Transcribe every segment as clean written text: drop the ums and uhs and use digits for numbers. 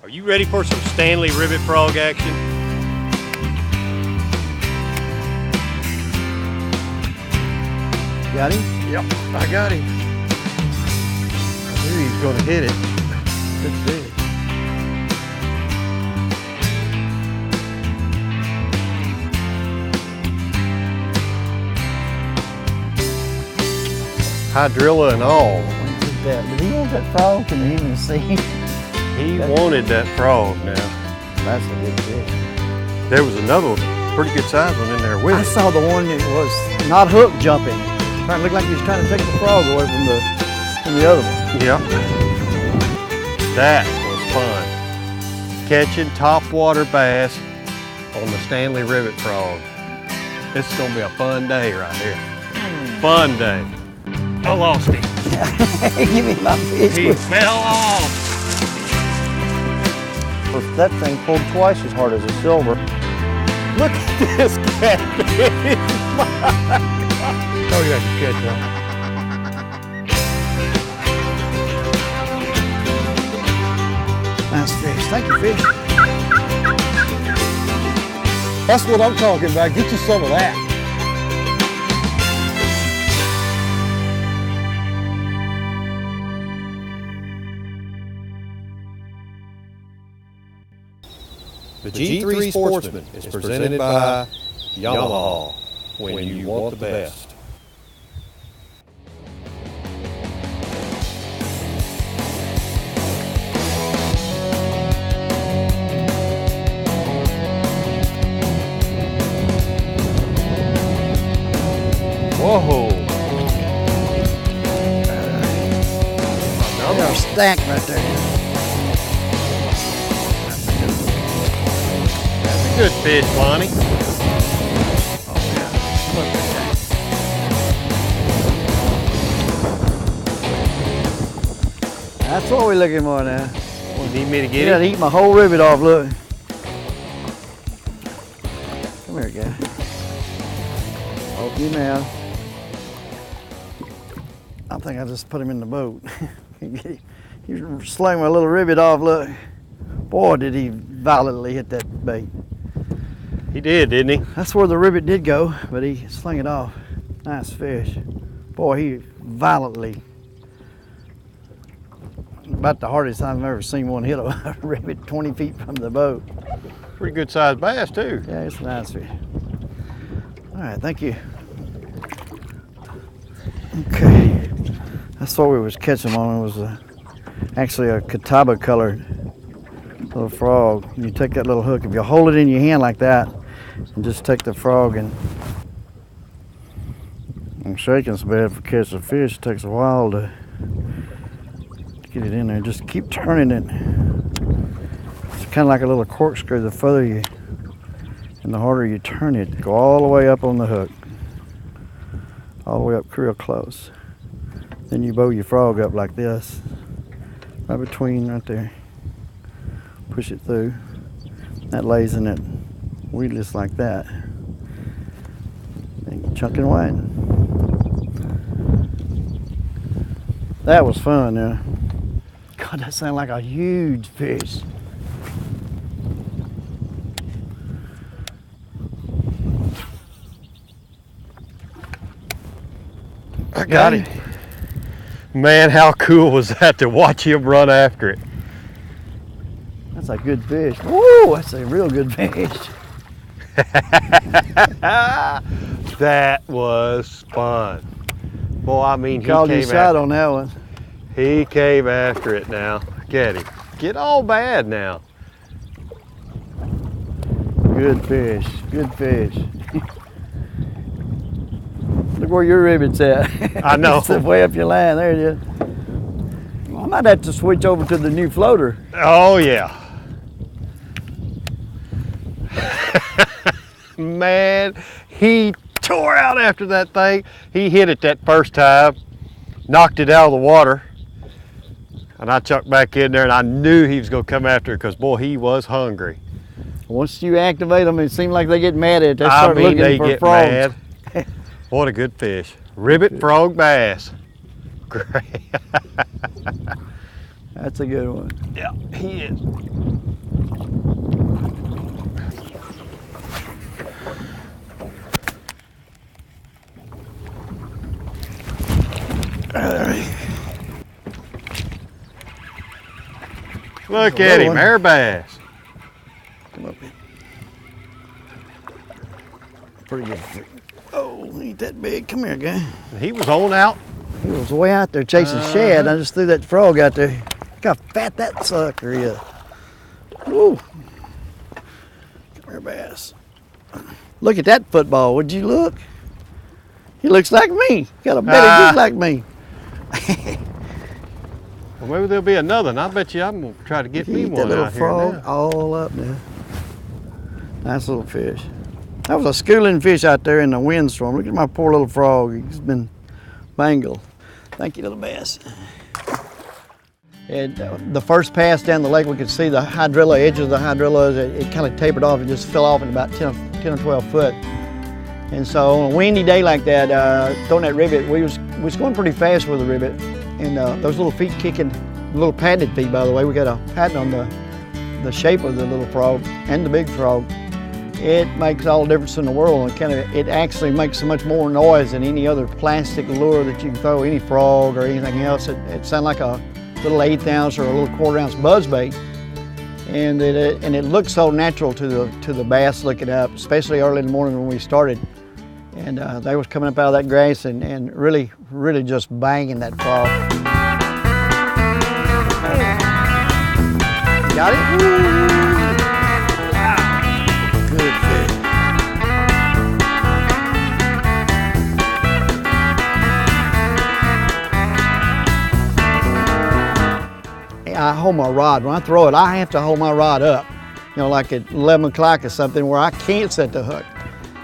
Are you ready for some Stanley Ribbit Frog action? Got him? Yep, I got him. I knew he was going to hit it. Good fish. Hydrilla and all. Did he want that frog? Can you even see him? He wanted that frog now. That's a good fish. There was another one, pretty good size one in there with I it. saw the one that was not hook jumping. It looked like he was trying to take the frog away from the other one. Yep. That was fun. Catching topwater bass on the Stanley Ribbit Frog. This is gonna be a fun day right here. Fun day. I lost him. Give me my fish. He fell off. That thing pulled twice as hard as a silver. Look at this catfish. Oh, you got to catch that. Nice fish. Thank you, fish. That's what I'm talking about. Get you some of that. The G3 Sportsman is presented by Yamaha, when you want the best. Whoa! Another stack right there. Good fish, Lonnie. That's what we're looking for now. You need me to get Yeah, it? to eat my whole ribbit off, look. Come here, guy. Open your mouth. I think I just put him in the boat. You sling my little ribbit off, look. Boy, did he violently hit that bait. He did, didn't he? That's where the ribbit did go, but he slung it off. Nice fish. Boy, he violently, about the hardest I've ever seen one hit a ribbit 20 feet from the boat. Pretty good sized bass, too. Yeah, it's a nice fish. All right, thank you. Okay, that's what we was catching on. It was actually a catawba colored little frog. You take that little hook, if you hold it in your hand like that, and just take the frog and I'm shaking so bad for catching a fish. It takes a while to get it in there. Just keep turning it. It's kind of like a little corkscrew. The further you and the harder you turn it, go all the way up on the hook, all the way up real close. Then you bow your frog up like this, right between right there. Push it through. That lays in it weedless like that. And chunking away. That was fun, yeah. God, that sounded like a huge fish. I got it. Man, how cool was that to watch him run after it? That's a good fish. Woo, that's a real good fish. That was fun. Boy, I mean, he Called you came shot after on that one. He came after it now. Get him. Get all bad now. Good fish, good fish. Look where your ribbit's at. I know. It's way up your line, there it is. I might have to switch over to the new floater. Oh, yeah. Man, he tore out after that thing. He hit it that first time, knocked it out of the water, and I chucked back in there, and I knew he was going to come after it because, boy, he was hungry. Once you activate them, it seems like they get mad at it. They start looking they for get frogs. mad. What a good fish. Ribbit frog bass. Great. That's a good one. Yeah, he is. Look at him, air bass. Come up here. Pretty good. Oh, ain't that big. Come here, guy. He was on out. He was way out there chasing shad. I just threw that frog out there. Look how fat that sucker is. Woo. Come here, bass. Look at that football. Would you look? He looks like me. Got a belly just like me. Well, maybe there'll be another, and I bet you I'm gonna try to get me Eat one that little out frog here now. all up now. Nice little fish. That was a schooling fish out there in the windstorm. Look at my poor little frog. He's been mangled. Thank you, little bass. And the first pass down the lake, we could see the hydrilla, edges of the hydrillas. It kind of tapered off and just fell off in about 10 or 12 foot. And so on a windy day like that, throwing that ribbit, we was going pretty fast with the ribbit. And those little feet kicking, little padded feet, by the way. We got a pattern on the shape of the little frog and the big frog. It makes all the difference in the world. It actually makes so much more noise than any other plastic lure that you can throw, any frog or anything else. It sounds like a little 1/8 ounce or a little 1/4 ounce buzzbait. And it looks so natural to the bass looking up, especially early in the morning when we started. And they was coming up out of that grass and really, really just banging that frog. Got it? Wow. Good fish. I hold my rod. When I throw it, I have to hold my rod up. You know, like at 11 o'clock or something where I can't set the hook.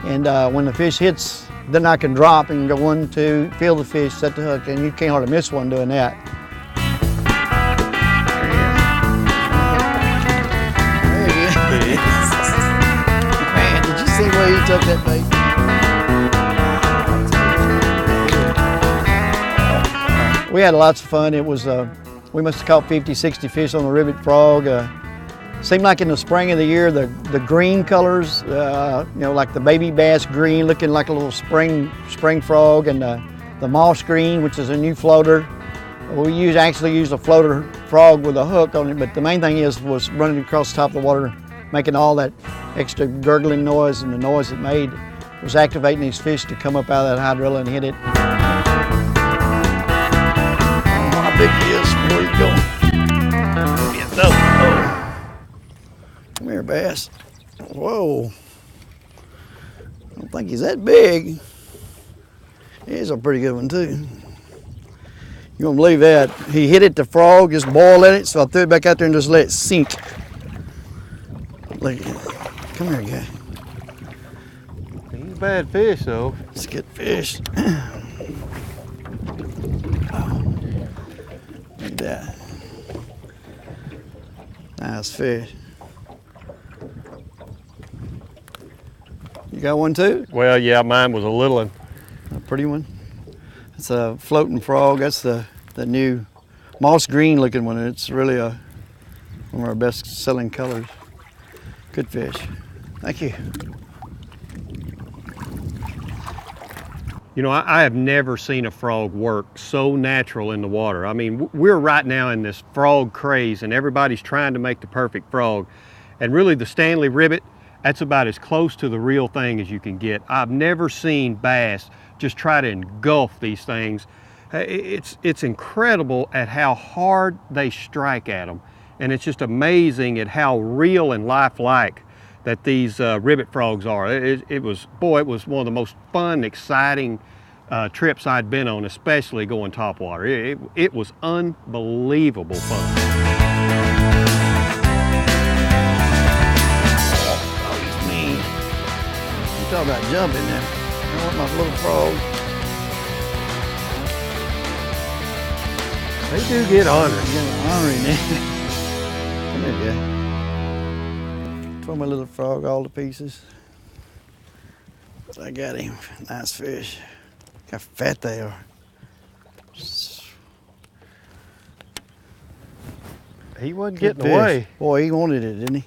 And when the fish hits, then I can drop and go 1, 2, feel the fish, set the hook, and you can't hardly miss one doing that. There he is. Man, did you see where he took that bait? We had lots of fun. It was, we must have caught 50, 60 fish on the Ribbit Frog. Seemed like in the spring of the year, the green colors, you know, like the baby bass green, looking like a little spring frog, and the moss green, which is a new floater. We actually use a floater frog with a hook on it, but the main thing was running across the top of the water, making all that extra gurgling noise, and the noise it made was activating these fish to come up out of that hydrilla and hit it. I don't know how big he is. Where you going? Oh. Come here, bass. Whoa. I don't think he's that big. He's a pretty good one, too. You won't believe that. He hit it, the frog, just boiled in it, so I threw it back out there and just let it sink. Look, come here, guy. He's a bad fish, though. It's a good fish. Oh. Look at that. Nice fish. You got one too? Well, yeah, mine was a little one. A pretty one. It's a floating frog. That's the new moss green looking one. It's really one of our best selling colors. Good fish. Thank you. You know, I have never seen a frog work so natural in the water. I mean, we're right now in this frog craze, and everybody's trying to make the perfect frog. And really, the Stanley Ribbit, that's about as close to the real thing as you can get. I've never seen bass just try to engulf these things. It's incredible at how hard they strike at them. And it's just amazing at how real and lifelike that these ribbit frogs are. It was one of the most fun, exciting trips I'd been on, especially going topwater. It was unbelievable fun. Talk about jumping now. I want my little frog. They do get ornery. Ornery now. Come here, guy. Throw my little frog all to pieces. I got him. Nice fish. Look how fat they are. He wasn't Good getting fish. away. Boy, he wanted it, didn't he?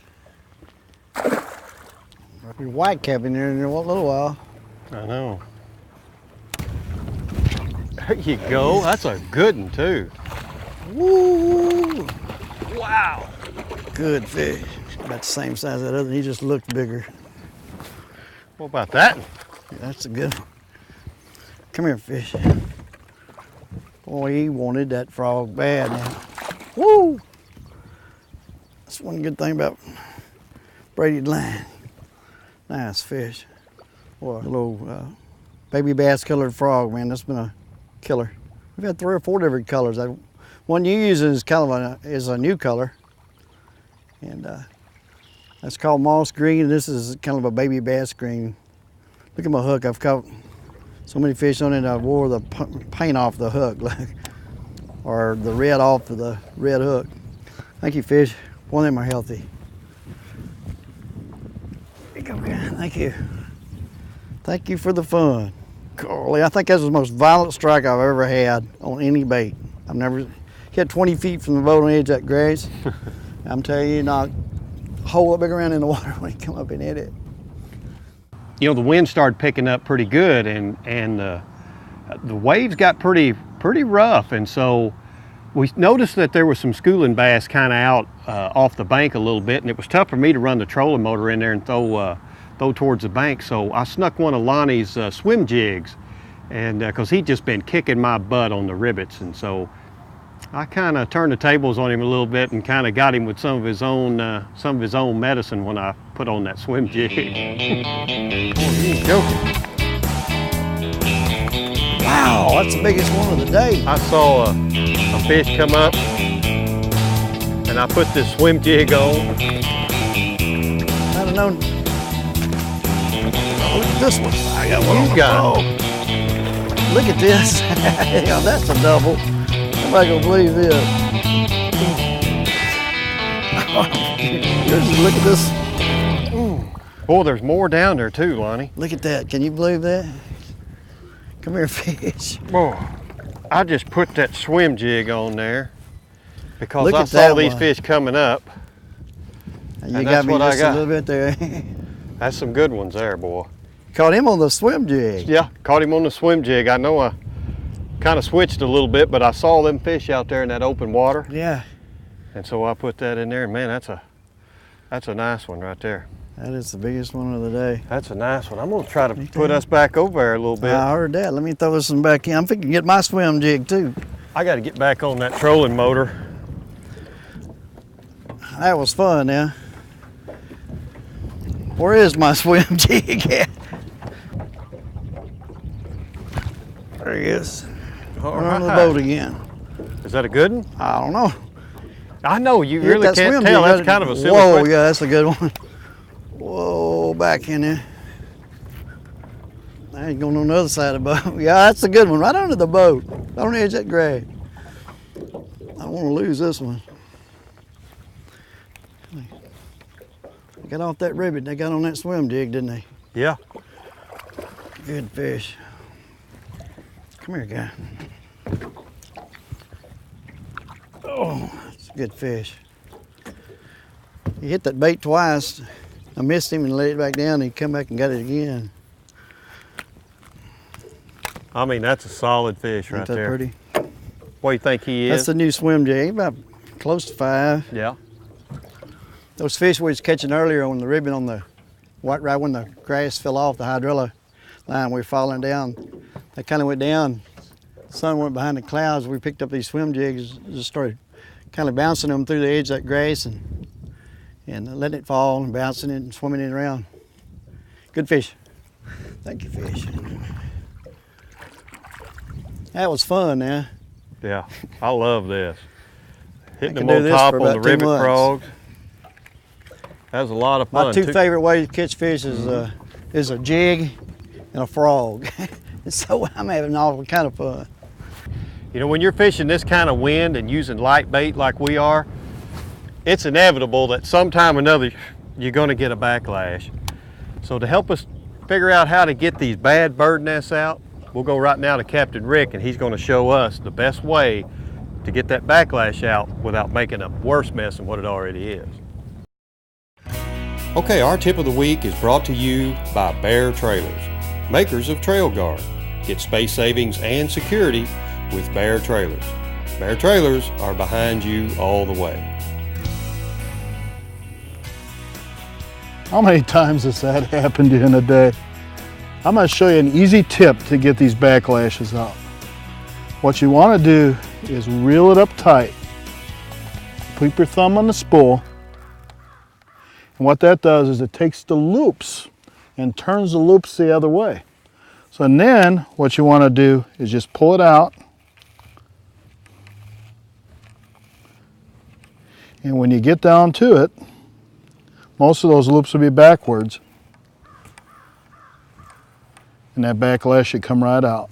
Your white cap in there in a little while. I know. There you go. That's a good one, too. Woo! Wow. Good fish. About the same size as that other. He just looked bigger. What about that? Yeah, that's a good one. Come here, fish. Boy, he wanted that frog bad now. Woo! That's one good thing about braided line. Nice fish. Boy, a little baby bass colored frog, man. That's been a killer. We've had 3 or 4 different colors. One you use is kind of is a new color. And that's called moss green. This is kind of a baby bass green. Look at my hook. I've caught so many fish on it, I wore the paint off the hook, or the red off of the red hook. Thank you, fish. One of them are healthy. There you go, guy. Thank you. Thank you for the fun. Golly, I think that's the most violent strike I've ever had on any bait. I've never hit 20 feet from the boat on the edge of that grass. I'm telling you, knocked a hole up big around in the water when he come up and hit it. You know, the wind started picking up pretty good, and the waves got pretty rough, and so we noticed that there was some schooling bass kind of out off the bank a little bit, and it was tough for me to run the trolling motor in there and throw towards the bank. So I snuck one of Lonnie's swim jigs, and because he'd just been kicking my butt on the rivets, and so I kind of turned the tables on him a little bit and kind of got him with some of his own medicine when I put on that swim jig. Oh, he's joking. Wow, that's the biggest one of the day. I saw a fish come up, and I put this swim jig on. I'd have known. Oh, look at this one. I got one. You got it. Look at this. Yeah, that's a double. Nobody gonna believe this. Just look at this. Boy, there's more down there too, Lonnie. Look at that. Can you believe that? Come here, fish. Boy, I just put that swim jig on there because Look I at saw that these one. fish coming up. You And got that's me what I just got. a little bit there. That's some good ones there, boy. Caught him on the swim jig. Yeah, caught him on the swim jig. I know I kind of switched a little bit, but I saw them fish out there in that open water. Yeah. And so I put that in there, and man, that's a nice one right there. That is the biggest one of the day. That's a nice one. I'm gonna try to put us back over there a little bit. I heard that. Let me throw this one back in. I'm thinking get my swim jig too. I got to get back on that trolling motor. That was fun now. Where is my swim jig at? There he is. We're on the boat again. Is that a good one? I don't know. I know, you Hit really that can't swim tell. jig. That's kind of a silly Whoa, question. yeah, that's a good one. Whoa, back in there. I ain't going on the other side of the boat. Yeah, that's a good one. Right under the boat. Right on the edge of that grave. I don't want to lose this one. They got off that ribbit. They got on that swim jig, didn't they? Yeah. Good fish. Come here, guy. Oh, that's a good fish. He hit that bait twice. I missed him and laid it back down. He come back and got it again. I mean, that's a solid fish right Ain't that there. pretty? What do you think he That's is? the new swim jig. About close to 5. Yeah. Those fish we was catching earlier on the ribbon on the right when the grass fell off the hydrilla line, we were falling down. They kind of went down. The sun went behind the clouds. We picked up these swim jigs, just started kind of bouncing them through the edge of that grass and letting it fall and bouncing it and swimming it around. Good fish. Thank you, fish. That was fun now. Yeah. I love this. Hitting can them do on this top for on the about 2 ribbit months. frogs. That was a lot of fun. My two too. favorite ways to catch fish is a jig and a frog. So I'm having all kind of fun. You know, when you're fishing this kind of wind and using light bait like we are, it's inevitable that sometime or another you're going to get a backlash. So to help us figure out how to get these bad bird nests out, we'll go right now to Captain Rick, and he's going to show us the best way to get that backlash out without making a worse mess than what it already is. Okay, our tip of the week is brought to you by Bear Trailers, makers of Trail Guard. Get space savings and security with Bear Trailers. Bear Trailers are behind you all the way. How many times has that happened in a day? I'm going to show you an easy tip to get these backlashes out. What you want to do is reel it up tight. Keep your thumb on the spool. And what that does is it takes the loops and turns the loops the other way. So then what you want to do is just pull it out. And when you get down to it, most of those loops will be backwards. And that backlash should come right out.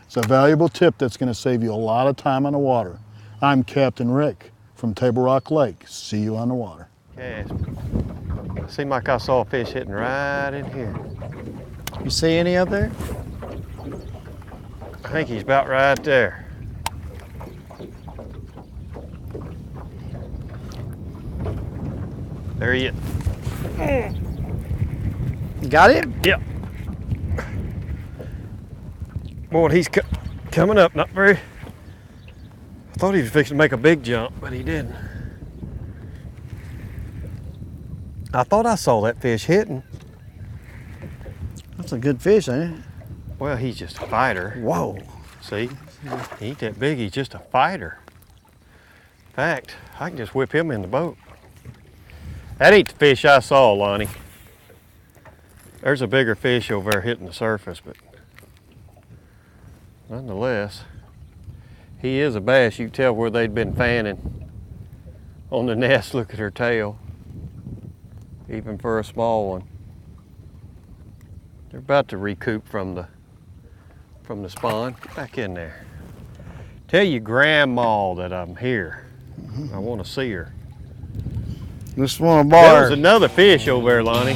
It's a valuable tip that's going to save you a lot of time on the water. I'm Captain Rick from Table Rock Lake. See you on the water. Okay. Seemed like I saw a fish hitting right in here. You see any up there? I think he's about right there. There he is. Got it? Yep. Boy, he's coming up, not very. I thought he was fixing to make a big jump, but he didn't. I thought I saw that fish hitting. That's a good fish, ain't it? Well, he's just a fighter. Whoa. See, he ain't that big, he's just a fighter. In fact, I can just whip him in the boat. That ain't the fish I saw, Lonnie. There's a bigger fish over there hitting the surface, but nonetheless, he is a bass. You can tell where they'd been fanning on the nest. Look at her tail, even for a small one. They're about to recoup from the spawn. Get back in there. Tell your grandma that I'm here. I want to see her. This one There bar. was another fish over there, Lonnie,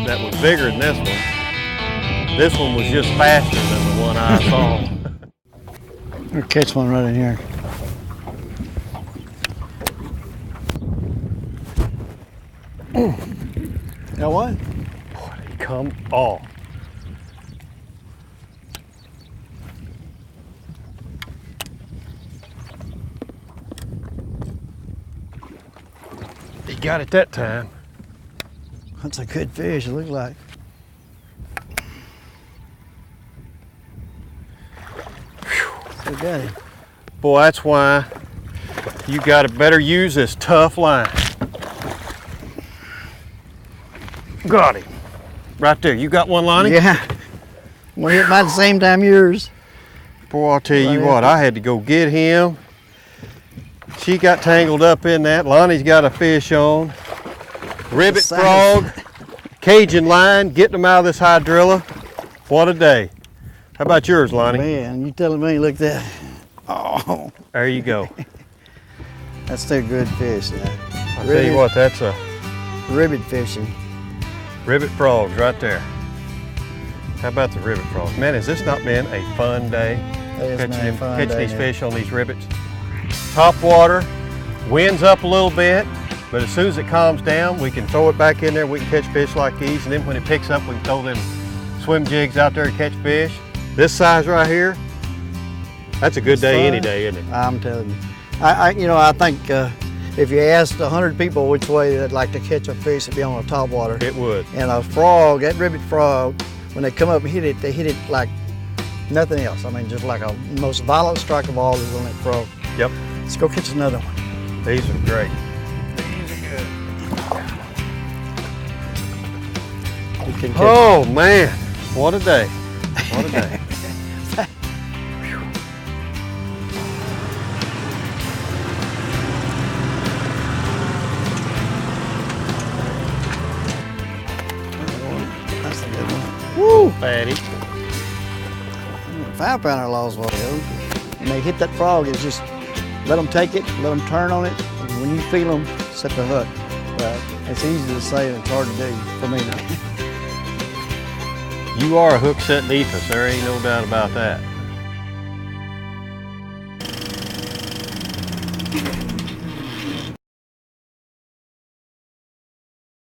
that was bigger than this one. This one was just faster than the one I saw. I'll catch one right in here. Got one? Boy, they come off. He got it that time. That's a good fish, it looks like. So got him. Boy, that's why you gotta better use this tough line. Got him. Right there. You got one, Lonnie? Yeah. We hit mine at the same time yours. Boy, I'll tell you what, I had to go get him. She got tangled up in that. Lonnie's got a fish on. Ribbit Frog, Cajun line, getting them out of this hydrilla. What a day. How about yours, Lonnie? Man, you telling me, look at that. Oh, There you go. that's still good fish now. I'll tell you what, that's a Ribbit fishing. Ribbit Frogs right there. How about the Ribbit Frogs? Man, has this not been a fun day? Catching these fish on these rivets. Top water, wind's up a little bit, but as soon as it calms down, we can throw it back in there. We can catch fish like these, and then when it picks up, we can throw them swim jigs out there to catch fish. This size right here, that's a good day any day, isn't it? I'm telling you. I think if you asked 100 people which way they'd like to catch a fish, it'd be on a top water. It would. And a frog, that ribbit frog, when they come up and hit it, they hit it like nothing else. I mean, just like a most violent strike of all is on that frog. Yep. Let's go catch another one. These are great. These are good. We can catch Oh man, what a day. What a day. That's a good one. Woo! Fatty. 5-pounder laws what ago. When they hit that frog, it's just let them take it, let them turn on it, and when you feel them, set the hook. But it's easy to say and it's hard to do for me. You are a hook setting ethos, there ain't no doubt about that.